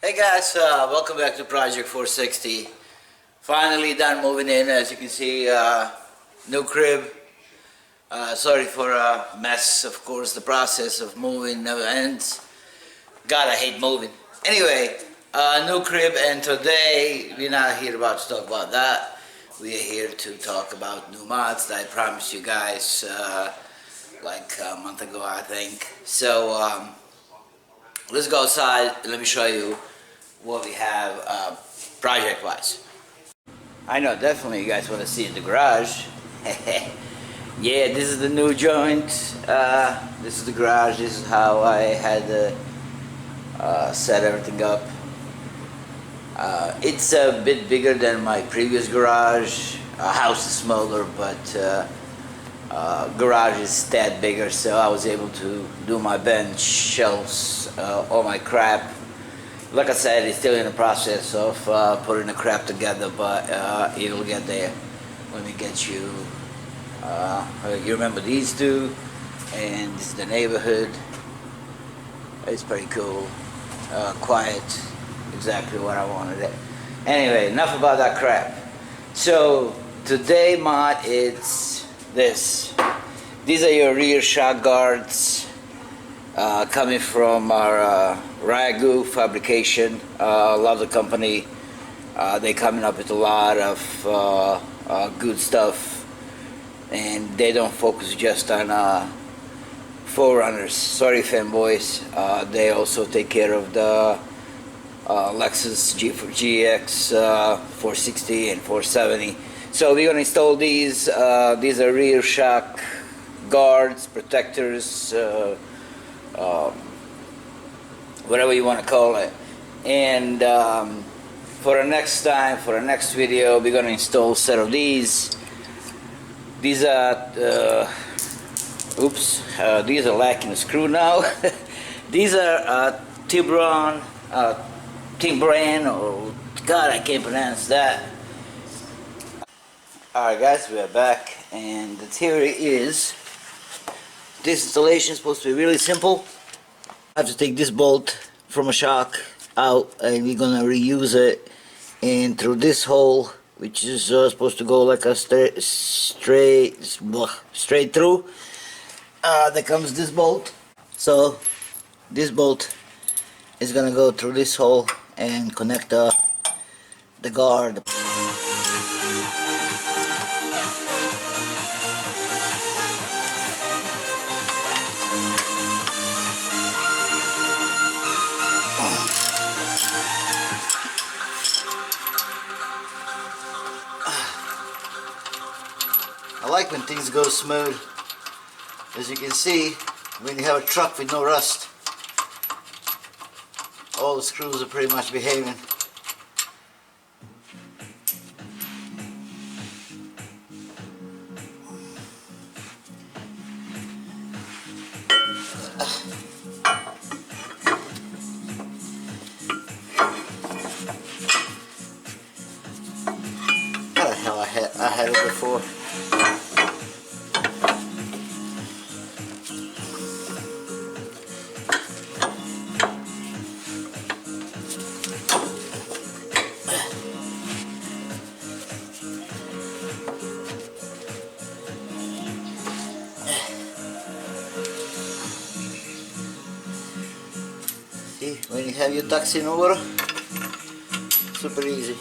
Hey guys, welcome back to Project 460. Finally done moving in, as you can see, new crib. Sorry for a mess, of course, the process of moving never ends. God, I hate moving. Anyway, new crib, and today we're not here about to talk about that. We're here to talk about new mods that I promised you guys like a month ago, I think. So let's go outside and let me show you what we have project-wise. I know, definitely you guys want to see the garage. Yeah, this is the new joint. This is the garage. This is how I had set everything up. It's a bit bigger than my previous garage. House is smaller, but garage is that bigger, so I was able to do my bench, shelves, all my crap. Like I said, it's still in the process of putting the crap together, but it'll get there. Let me get you. You remember these two, and this is the neighborhood. It's pretty cool, quiet, exactly what I wanted it. Anyway, enough about that crap. So today mod, it's this. These are your rear shock guards. Coming from our Ragu fabrication. Love the company. They coming up with a lot of good stuff, and they don't focus just on forerunners. Sorry, fanboys. They also take care of the Lexus GX 460 and 470. So we're gonna install these. These are rear shock guards, protectors. Whatever you want to call it. And for the next time, for the next video, we're going to install a set of these. These are these are lacking a screw now. These are Timbran, or God, I can't pronounce that. Alright guys, we are back, and the theory is this installation is supposed to be really simple. I have to take this bolt from a shock out, and we're gonna reuse it, and through this hole, which is supposed to go like a straight through, there comes this bolt. So this bolt is gonna go through this hole and connect the guard. I like when things go smooth. As you can see, when you have a truck with no rust, all the screws are pretty much behaving. How the hell I had it before. See, when you have your ducks in order, super easy.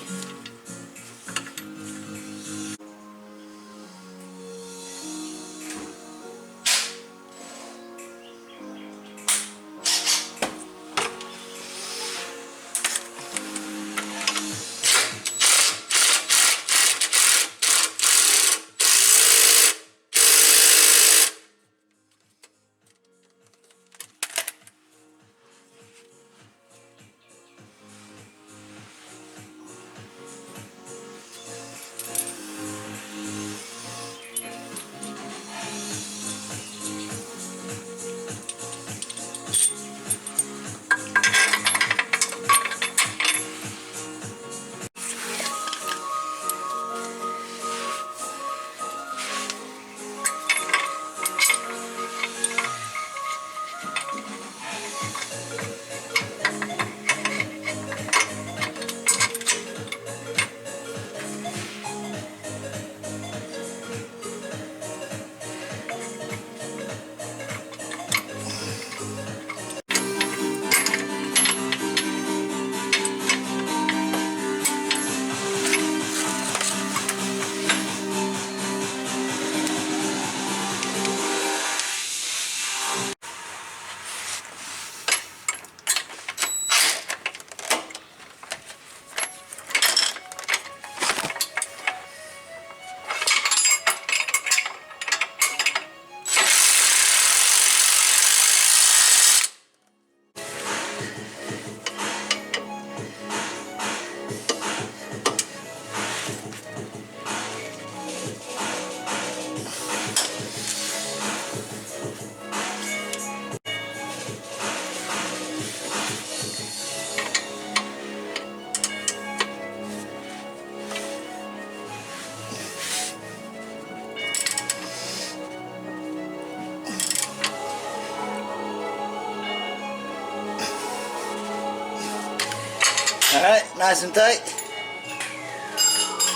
Alright, nice and tight.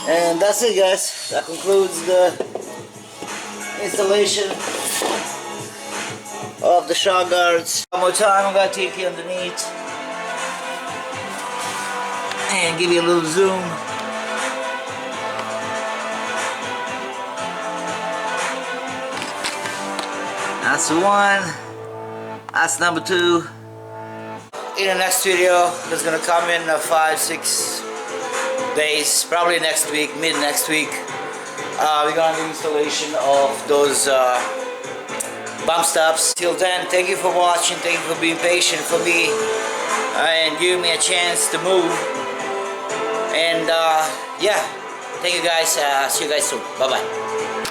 And that's it, guys. That concludes the installation of the shock guards. One more time, I'm gonna take you underneath and give you a little zoom. That's the one. That's number two. In the next video, that's gonna come in 5-6 days, probably next week, mid next week. We're gonna do installation of those bump stops. Till then, thank you for watching. Thank you for being patient for me and giving me a chance to move. And yeah, thank you guys. See you guys soon. Bye bye.